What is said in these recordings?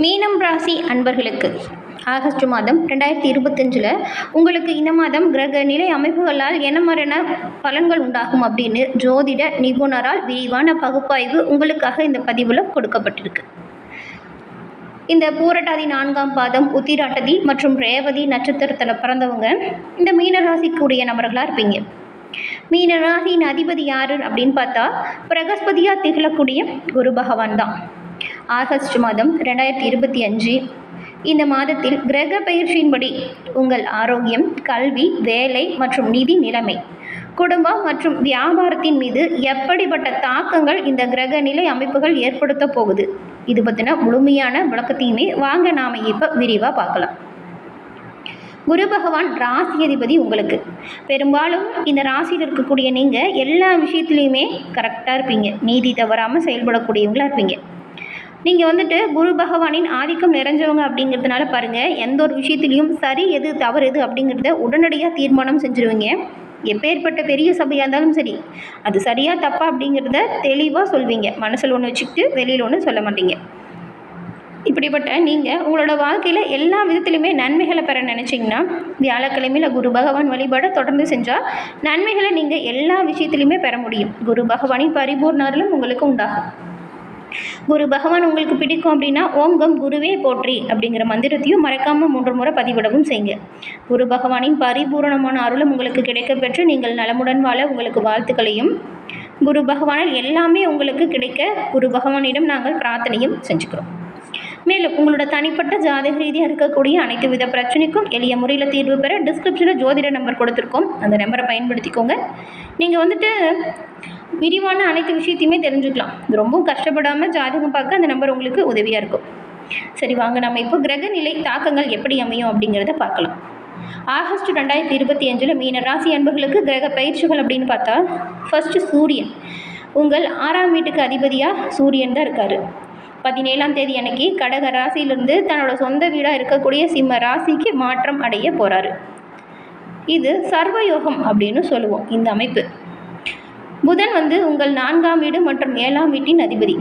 மீனம் ராசி அன்பர்களுக்கு ஆகஸ்ட் மாதம் 2025 உங்களுக்கு இந்த மாதம் கிரக நிலை அமைப்புகளால் என்ன மாதிரியான பலன்கள் உண்டாகும் அப்படின்னு ஜோதிட நிபுணரால் விரிவான பகுப்பாய்வு உங்களுக்காக இந்த பதிவில் கொடுக்கப்பட்டிருக்கு. இந்த பூரட்டாதி 4ஆம் பாதம், உத்திராட்டதி மற்றும் ரேவதி நட்சத்திரத்தில் பிறந்தவங்க இந்த மீனராசிக்குரிய நபர்களாக இருப்பீங்க. மீனராசியின் அதிபதி யாரு அப்படின்னு பார்த்தா பிரகஸ்பதியாக திகழக்கூடிய குரு பகவான் தான். ஆகஸ்ட் மாதம் 2025 இந்த மாதத்தில் கிரக பயிற்சியின்படி உங்கள் ஆரோக்கியம், கல்வி, வேலை மற்றும் நிதி நிலைமை, குடும்பம் மற்றும் வியாபாரத்தின் மீது எப்படிப்பட்ட தாக்கங்கள் இந்த கிரக நிலை அமைப்புகள் ஏற்படுத்த போகுது, இது பற்றின முழுமையான விளக்கத்தையுமே வாங்க நாம் இப்போ விரிவாக பார்க்கலாம். குரு பகவான் ராசி அதிபதி. உங்களுக்கு பெரும்பாலும் இந்த ராசியில் இருக்கக்கூடிய நீங்கள் எல்லா விஷயத்துலையுமே கரெக்டாக இருப்பீங்க, நீதி தவறாமல் செயல்படக்கூடியவங்களாக இருப்பீங்க. நீங்கள் குரு பகவானின் ஆதிக்கம் நிறைஞ்சவங்க அப்படிங்கிறதுனால பாருங்கள், எந்த ஒரு விஷயத்துலையும் சரி எது தவறு எது அப்படிங்கிறத உடனடியாக தீர்மானம் செஞ்சுருவீங்க. எப்பேற்பட்ட பெரிய சபையாக இருந்தாலும் சரி, அது சரியாக தப்பா அப்படிங்கிறத தெளிவாக சொல்வீங்க. மனசில் ஒன்று வச்சுக்கிட்டு வெளியில் ஒன்று சொல்ல மாட்டீங்க. இப்படிப்பட்ட நீங்கள் உங்களோட வாழ்க்கையில் எல்லா விதத்துலையுமே நன்மைகளை பெற நினச்சிங்கன்னா வியாழக்கிழமையில் குரு பகவான் வழிபாடை தொடர்ந்து செஞ்சால் நன்மைகளை நீங்கள் எல்லா விஷயத்துலையுமே பெற முடியும். குரு பகவானின் பரிபூர்ண அருளும் உங்களுக்கு உண்டாகும். குரு பகவான் உங்களுக்கு பிடிக்கும் அப்படின்னா ஓம் கம் குருவே போற்றி அப்படிங்கிற மந்திரத்தையும் மறக்காமல் 3 முறை பதிவிடவும் செய்யுங்க. குரு பகவானின் பரிபூரணமான அருளும் உங்களுக்கு கிடைக்க பெற்று நீங்கள் நலமுடன் வாழ உங்களுக்கு வாழ்த்துக்களையும், குரு பகவானால் எல்லாமே உங்களுக்கு கிடைக்க குரு பகவானிடம் நாங்கள் பிரார்த்தனையும் செஞ்சுக்கிறோம். மேலும் உங்களோட தனிப்பட்ட ஜாதக ரீதியாக இருக்கக்கூடிய அனைத்து வித பிரச்சனைக்கும் எளிய முறையில் தீர்வு பெற டிஸ்கிரிப்ஷனில் ஜோதிட நம்பர் கொடுத்துருக்கோம். அந்த நம்பரை பயன்படுத்திக்கோங்க. நீங்கள் விரிவான அனைத்து விஷயத்தையுமே தெரிஞ்சுக்கலாம். இது ரொம்பவும் கஷ்டப்படாமல் ஜாதகம் பார்க்க அந்த நம்பர் உங்களுக்கு உதவியாக இருக்கும். சரி, வாங்க நம்ம இப்போ கிரக நிலை தாக்கங்கள் எப்படி அமையும் அப்படிங்கிறத பார்க்கலாம். ஆகஸ்ட் 2025 மீன ராசி அன்பர்களுக்கு கிரக பயிற்சிகள் அப்படின்னு பார்த்தா ஃபர்ஸ்ட் சூரியன். உங்கள் 6ஆம் வீட்டுக்கு அதிபதியாக சூரியன் தான் இருக்கார். 17ஆம் தேதி அன்னைக்கு கடக ராசியிலிருந்து தன்னோட சொந்த வீடாக இருக்கக்கூடிய சிம்ம ராசிக்கு மாற்றம் அடைய போகிறாரு. இது சர்வயோகம் அப்படின்னு சொல்லுவோம். இந்த அமைப்பு புதன் உங்கள் 4ஆம் வீடு மற்றும் 7ஆம் வீட்டின் அதிபதி.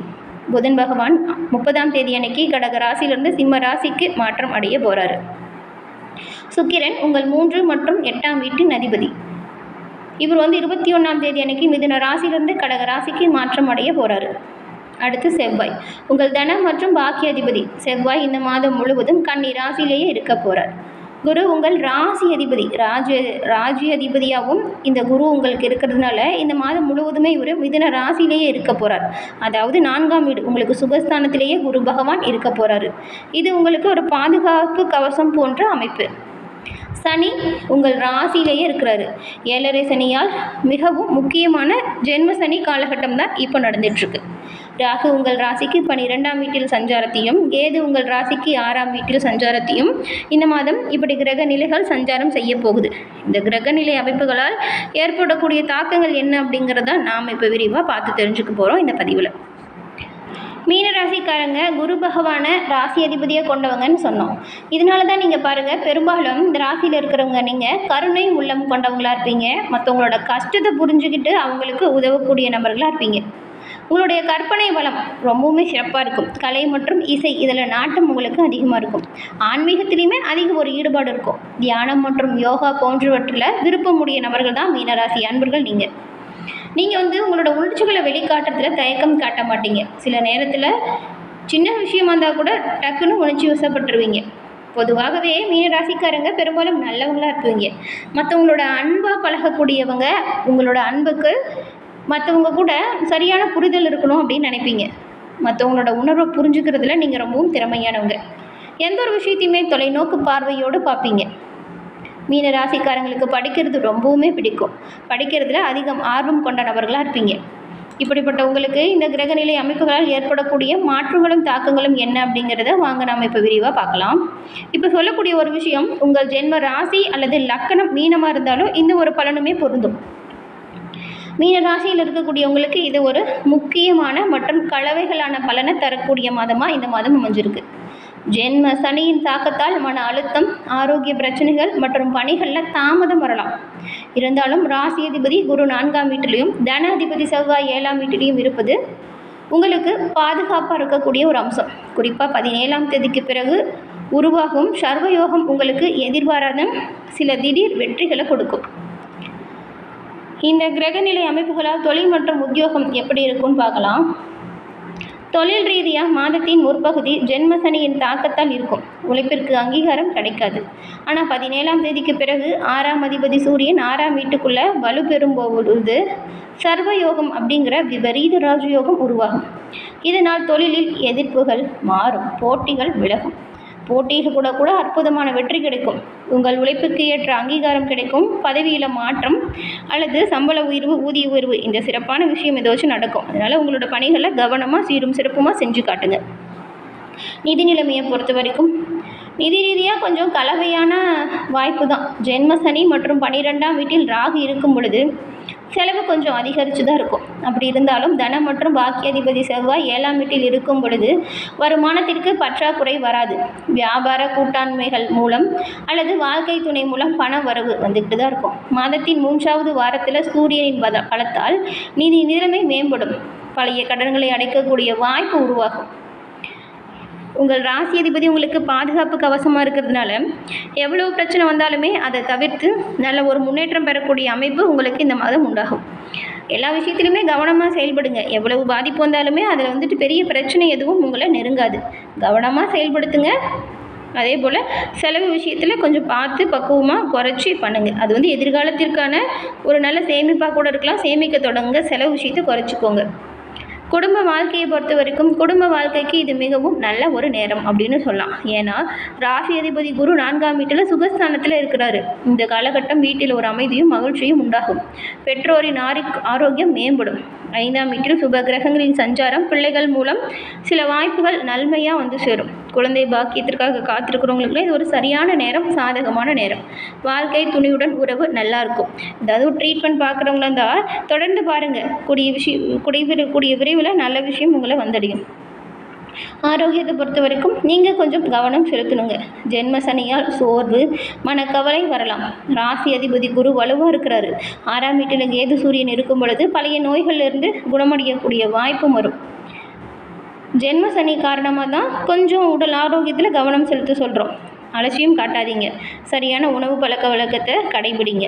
புதன் பகவான் 30ஆம் தேதி அன்னைக்கு கடக ராசியிலிருந்து சிம்ம ராசிக்கு மாற்றம் அடைய போகிறாரு. சுக்கிரன் உங்கள் 3 மற்றும் 8ஆம் வீட்டின் அதிபதி. இவர் 21ஆம் தேதி அன்னைக்கு மிதுன ராசியிலிருந்து கடக ராசிக்கு மாற்றம் அடைய போகிறாரு. அடுத்து செவ்வாய் உங்கள் தனம் மற்றும் பாக்கிய அதிபதி. செவ்வாய் இந்த மாதம் முழுவதும் கன்னி ராசியிலேயே இருக்க போகிறார். குரு உங்கள் ராசி அதிபதி, ராஜ்ய அதிபதியாகவும் இந்த குரு உங்களுக்கு இருக்கிறதுனால இந்த மாதம் முழுவதுமே இவர் மிதுன ராசியிலேயே இருக்க போகிறார். அதாவது 4ஆம் வீடு உங்களுக்கு சுகஸ்தானத்திலேயே குரு பகவான் இருக்க போகிறாரு. இது உங்களுக்கு ஒரு பாதுகாப்பு கவசம் போன்ற அமைப்பு. சனி உங்கள் ராசியிலேயே இருக்கிறாரு. 7.5 சனியால் மிகவும் முக்கியமான ஜென்ம சனி காலகட்டம் தான் இப்போ நடந்துட்டுருக்கு. ராகு உங்கள் ராசிக்கு 12ஆம் வீட்டில் சஞ்சாரத்தையும், கேது உங்கள் ராசிக்கு 6ஆம் வீட்டில் சஞ்சாரத்தையும் இந்த மாதம் இப்படி கிரக நிலைகள் சஞ்சாரம் செய்ய போகுது. இந்த கிரக நிலை அமைப்புகளால் ஏற்படக்கூடிய தாக்கங்கள் என்ன அப்படிங்கிறத நாம் இப்போ விரிவாக பார்த்து தெரிஞ்சுக்க போகிறோம் இந்த பதிவில். மீனராசிக்காரங்க குரு பகவானை ராசி அதிபதியாக கொண்டவங்கன்னு சொன்னோம். இதனால தான் நீங்கள் பாருங்கள், பெரும்பாலும் இந்த ராசியில் இருக்கிறவங்க நீங்கள் கருணை உள்ளம் கொண்டவங்களாக இருப்பீங்க. மற்றவங்களோட கஷ்டத்தை புரிஞ்சுக்கிட்டு அவங்களுக்கு உதவக்கூடிய நபர்களாக இருப்பீங்க. உங்களுடைய கற்பனை வளம் ரொம்பவுமே சிறப்பாக இருக்கும். கலை மற்றும் இசை இதில் நாட்டம் உங்களுக்கு அதிகமாக இருக்கும். ஆன்மீகத்திலையுமே அதிக ஒரு ஈடுபாடு இருக்கும். தியானம் மற்றும் யோகா போன்றவற்றில் விருப்பமுடைய நபர்கள் தான் மீனராசி அன்பர்கள். நீங்கள் உங்களோட உணர்ச்சிகளை வெளிக்காட்டுறதுல தயக்கம் காட்ட மாட்டீங்க. சில நேரத்தில் சின்ன விஷயமா இருந்தால் கூட டக்குன்னு உணர்ச்சி வசப்பட்டுருவீங்க. பொதுவாகவே மீனராசிக்காரங்க பெரும்பாலும் நல்லவங்களாக இருப்பீங்க. மற்றவங்களோட அன்பாக பழகக்கூடியவங்க. உங்களோட அன்புக்கு மற்றவங்க கூட சரியான புரிதல் இருக்கணும் அப்படின்னு நினைப்பீங்க. மற்றவங்களோட உணர்வை புரிஞ்சுக்கிறதுல நீங்கள் ரொம்பவும் திறமையானவங்க. எந்த ஒரு விஷயத்தையுமே தொலைநோக்கு பார்வையோடு பார்ப்பீங்க. மீன ராசிக்காரங்களுக்கு படிக்கிறது ரொம்பவுமே பிடிக்கும். படிக்கிறதுல அதிகம் ஆர்வம் கொண்ட நபர்களாக இருப்பீங்க. இப்படிப்பட்ட உங்களுக்கு இந்த கிரகநிலை அமைப்புகளால் ஏற்படக்கூடிய மாற்றங்களும் தாக்கங்களும் என்ன அப்படிங்கிறத வாங்க நாம் இப்போ விரிவாக பார்க்கலாம். இப்போ சொல்லக்கூடிய ஒரு விஷயம், உங்கள் ஜென்ம ராசி அல்லது லக்கணம் மீனமாக இருந்தாலும் இந்த ஒரு பலனுமே பொருந்தும். மீன ராசியில் இருக்கக்கூடியவங்களுக்கு இது ஒரு முக்கியமான மற்றும் கலவைகளான பலனை தரக்கூடிய மாதமாக இந்த மாதம் அமைஞ்சிருக்கு. ஜென்ம சனியின் தாக்கத்தால் மன அழுத்தம், ஆரோக்கிய பிரச்சனைகள் மற்றும் பணிகளில் தாமதம் வரலாம். இருந்தாலும் ராசி அதிபதி குரு 4ஆம் வீட்டிலையும், தன அதிபதி செவ்வாய் 7ஆம் வீட்டிலையும் இருப்பது உங்களுக்கு பாதுகாப்பாக இருக்கக்கூடிய ஒரு அம்சம். குறிப்பாக 17ஆம் தேதிக்கு பிறகு உருவாகும் சர்வயோகம் உங்களுக்கு எதிர்பாராத சில திடீர் வெற்றிகளை கொடுக்கும். இந்த கிரகநிலை அமைப்புகளால் தொழில் மற்றும் உத்தியோகம் எப்படி இருக்கும்னு பார்க்கலாம். தொழில் ரீதியாக மாதத்தின் முற்பகுதி ஜென்ம சனியின் தாக்கத்தால் இருக்கும். உழைப்பிற்கு அங்கீகாரம் கிடைக்காது. ஆனால் 17ஆம் தேதிக்கு பிறகு 6ஆம் அதிபதி சூரியன் 6ஆம் வீட்டுக்குள்ளே வலு பெறும்போது சர்வயோகம் அப்படிங்கிற விபரீத ராஜயோகம் உருவாகும். இதனால் தொழிலில் எதிர்ப்புகள் மாறும், போட்டிகள் விலகும். போட்டியில் கூட அற்புதமான வெற்றி கிடைக்கும். உங்கள் உழைப்புக்கு ஏற்ற அங்கீகாரம் கிடைக்கும். பதவியில் மாற்றம் அல்லது சம்பள உயர்வு, ஊதிய உயர்வு, இந்த சிறப்பான விஷயம் ஏதாச்சும் நடக்கும். அதனால் உங்களோட பணிகளை கவனமாக சீரும் சிறப்புமாக செஞ்சு காட்டுங்க. நிதி நிலைமையை பொறுத்த வரைக்கும் நிதி ரீதியாக கொஞ்சம் கலவையான வாய்ப்பு தான். ஜென்ம சனி மற்றும் 12ஆம் வீட்டில் ராகு இருக்கும் பொழுது செலவு கொஞ்சம் அதிகரித்து தான் இருக்கும். அப்படி இருந்தாலும் தனம் மற்றும் பாக்கியாதிபதி செவ்வாய் 7ஆம் வீட்டில் இருக்கும் பொழுது வருமானத்திற்கு பற்றாக்குறை வராது. வியாபார கூட்டாண்மைகள் மூலம் அல்லது வாழ்க்கை துணை மூலம் பண வரவு வந்துக்கிட்டு தான் இருக்கும். மாதத்தின் 3ஆவது வாரத்தில் சூரியனின் பலத்தால் நிதி நிலைமை மேம்படும். பழைய கடன்களை அடைக்கக்கூடிய வாய்ப்பு உருவாகும். உங்கள் ராசி அதிபதி உங்களுக்கு பாதுகாப்பு கவசமாக இருக்கிறதுனால எவ்வளோ பிரச்சனை வந்தாலுமே அதை தவிர்த்து நல்ல ஒரு முன்னேற்றம் பெறக்கூடிய அமைப்பு உங்களுக்கு இந்த மாதம் உண்டாகும். எல்லா விஷயத்துலையுமே கவனமாக செயல்படுங்க. எவ்வளவு பாதிப்பு வந்தாலுமே அதில் பெரிய பிரச்சனை எதுவும் உங்களை நெருங்காது. கவனமாக செயல்படுத்துங்க. அதே போல் செலவு விஷயத்தில் கொஞ்சம் பார்த்து பக்குவமாக குறைச்சி பண்ணுங்கள். அது எதிர்காலத்திற்கான ஒரு நல்ல சேமிப்பாக கூட இருக்கலாம். சேமிக்க தொடங்க செலவு விஷயத்தை குறைச்சிக்கோங்க. குடும்ப வாழ்க்கையை பொறுத்த வரைக்கும் குடும்ப வாழ்க்கைக்கு இது மிகவும் நல்ல ஒரு நேரம் அப்படின்னு சொல்லலாம். ஏன்னா ராசி அதிபதி குரு 4ஆம் வீட்டில் சுகஸ்தானத்தில் இருக்கிறாரு. இந்த காலகட்டம் வீட்டில் ஒரு அமைதியும் மகிழ்ச்சியும் உண்டாகும். பெற்றோரின் ஆரோக்கியம் மேம்படும். 5ஆம் வீட்டில் சுப கிரகங்களின் சஞ்சாரம் பிள்ளைகள் மூலம் சில வாய்ப்புகள் நன்மையாக சேரும். குழந்தை பாக்கியத்திற்காக காத்திருக்கிறவங்களுக்கு இது ஒரு சரியான நேரம், சாதகமான நேரம். வாழ்க்கை துணையுடன் உறவு நல்லா இருக்கும். ஏதாவது ஒரு ட்ரீட்மெண்ட் பார்க்குறவங்களா இருந்தால் தொடர்ந்து பாருங்கள். கூடிய விரைவில் நல்ல விஷயம் உங்களை வந்தடையும். ஆரோக்கியத்தை பொறுத்த வரைக்கும் நீங்கள் கொஞ்சம் கவனம் செலுத்தணுங்க. ஜென்ம சனியால் சோர்வு, மனக்கவலை வரலாம். ராசி அதிபதி குரு வலுவாக இருக்கிறாரு. 6ஆம் வீட்டில் கேது சூரியன் இருக்கும் பொழுது பழைய நோய்களிலிருந்து குணமடையக்கூடிய வாய்ப்பும் வரும். ஜென்ம சனி காரணமாக தான் கொஞ்சம் உடல் ஆரோக்கியத்தில் கவனம் செலுத்த சொல்கிறோம். அலட்சியம் காட்டாதீங்க. சரியான உணவு பழக்க வழக்கத்தை கடைபிடிங்க.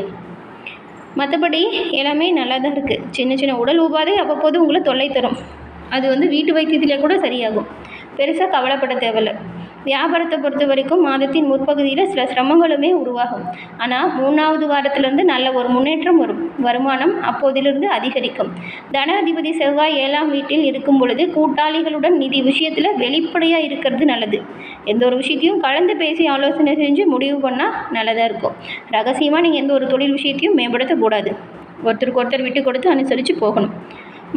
மற்றபடி எல்லாமே நல்லா தான் இருக்குது. சின்ன சின்ன உடல் உபாதை அவ்வப்போது உங்களை தொல்லை தரும். அது வீட்டு வைத்தியத்திலே கூட சரியாகும். பெருசாக கவலைப்பட தேவையில்லை. வியாபாரத்தை பொறுத்த வரைக்கும் மாதத்தின் முற்பகுதியில் சில சிரமங்களுமே உருவாகும். ஆனால் 3ஆவது வாரத்திலிருந்து நல்ல ஒரு முன்னேற்றம் வரும். வருமானம் அப்போதிலிருந்து அதிகரிக்கும். தன அதிபதி செவ்வாய் 7ஆம் வீட்டில் இருக்கும் பொழுது கூட்டாளிகளுடன் நிதி விஷயத்தில் வெளிப்படையாக இருக்கிறது நல்லது. எந்த ஒரு விஷயத்தையும் கலந்து பேசி ஆலோசனை செஞ்சு முடிவு பண்ணால் நல்லதாக இருக்கும். ரகசியமாக நீங்கள் எந்த ஒரு தொழில் விஷயத்தையும் மேம்படுத்தக்கூடாது. ஒருத்தருக்கு ஒருத்தர் விட்டு கொடுத்து அனுசரித்து போகணும்.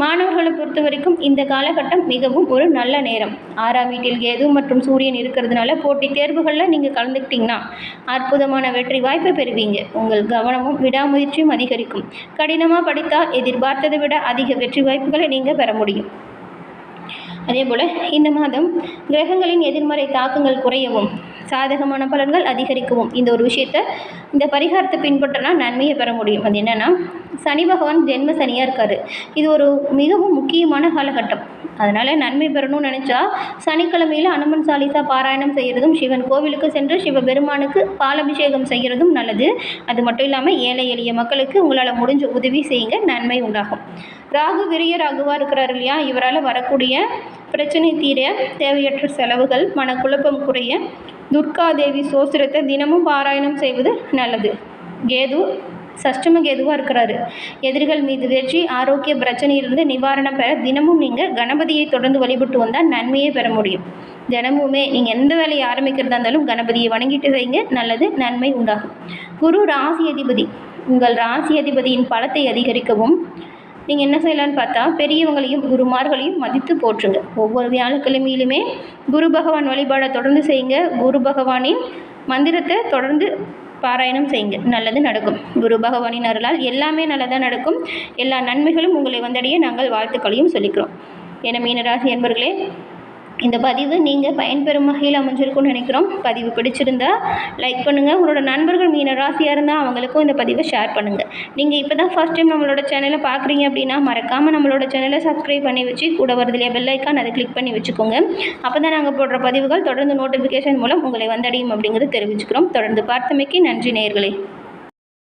மாணவர்களை பொறுத்த வரைக்கும் இந்த காலகட்டம் மிகவும் ஒரு நல்ல நேரம். 6ஆம் வீட்டில் கேது மற்றும் சூரியன் இருக்கிறதுனால போட்டித் தேர்வுகளில் நீங்கள் கலந்துக்கிட்டிங்கன்னா அற்புதமான வெற்றி வாய்ப்பை பெறுவீங்க. உங்கள் கவனமும் விடாமுயற்சியும் அதிகரிக்கும். கடினமாக படித்தால் எதிர்பார்த்ததை விட அதிக வெற்றி வாய்ப்புகளை நீங்கள் பெற முடியும். அதே போல் இந்த மாதம் கிரகங்களின் எதிர்மறை தாக்கங்கள் குறையவும் சாதகமான பலன்கள் அதிகரிக்கவும் இந்த ஒரு விஷயத்தை, இந்த பரிகாரத்தை பின்பற்றினா நன்மையை பெற முடியும். அது என்னென்னா, சனி பகவான் ஜென்ம சனியாக இருக்கார். இது ஒரு மிகவும் முக்கியமான காலகட்டம். அதனால் நன்மை பெறணும்னு நினச்சா சனிக்கிழமையில் அனுமன் சாலிசா பாராயணம் செய்கிறதும், சிவன் கோவிலுக்கு சென்று சிவபெருமானுக்கு பாலபிஷேகம் செய்கிறதும் நல்லது. அது மட்டும் இல்லாமல் ஏழை எளிய மக்களுக்கு உங்களால் முடிஞ்ச உதவி செய்யுங்க, நன்மை உண்டாகும். ராகு விரிய ராகுவாக இருக்கிறார் இல்லையா, இவரால் வரக்கூடிய பிரச்சனை தீர, தேவையற்ற செலவுகள், மனக்குழப்பம் குறைய துர்காதேவி சோஸ்திரத்தை தினமும் பாராயணம் செய்வது நல்லது. கேது சஷ்டம கேதுவாக இருக்கிறாரு. எதிரிகள் மீது வெற்றி, ஆரோக்கிய பிரச்சனையிலிருந்து நிவாரணம் பெற தினமும் நீங்கள் கணபதியை தொடர்ந்து வழிபட்டு வந்தால் நன்மையை பெற முடியும். தினமுமே நீங்கள் எந்த வேலையை ஆரம்பிக்கிறதா இருந்தாலும் கணபதியை வணங்கிட்டு செய்யுங்க, நல்லது, நன்மை உண்டாகும். குரு ராசி அதிபதி. உங்கள் ராசி அதிபதியின் பலத்தை அதிகரிக்கவும் நீங்கள் என்ன செய்யலான்னு பார்த்தா, பெரியவங்களையும் குருமார்களையும் மதித்து போற்றுங்க. ஒவ்வொரு வியாழக்கிழமையிலுமே குரு பகவான் வழிபாடை தொடர்ந்து செய்யுங்க. குரு பகவானின் மந்திரத்தை தொடர்ந்து பாராயணம் செய்யுங்க, நல்லது நடக்கும். குரு பகவானின் அருளால் எல்லாமே நல்லதாக நடக்கும். எல்லா நன்மைகளும் உங்களை வந்தடைய நாங்கள் வாழ்த்துக்களையும் சொல்லிக்கிறோம். என மீனராசி என்பர்களே, இந்த பதிவு நீங்கள் பயன்பெறும் வகையில் அமைஞ்சிருக்கும்னு நினைக்கிறோம். பதிவு பிடிச்சிருந்தா லைக் பண்ணுங்கள். உங்களோட நண்பர்கள் மீன ராசியாக இருந்தால் அவங்களுக்கும் இந்த பதிவை ஷேர் பண்ணுங்கள். நீங்கள் இப்போ தான் ஃபர்ஸ்ட் டைம் நம்மளோட சேனலை பார்க்குறீங்க அப்படின்னா மறக்காமல் நம்மளோட சேனலை சப்ஸ்கிரைப் பண்ணி வச்சு கூட வருதுலையா பெல் ஐக்கான் அதை கிளிக் பண்ணி வச்சுக்கோங்க. அப்போ தான் நாங்கள் போடுற பதிவுகள் தொடர்ந்து நோட்டிஃபிகேஷன் மூலம் உங்களை வந்தடையும் அப்படிங்கிறது தெரிவிச்சுக்கிறோம். தொடர்ந்து பார்த்தமைக்கு நன்றி நேயர்களே.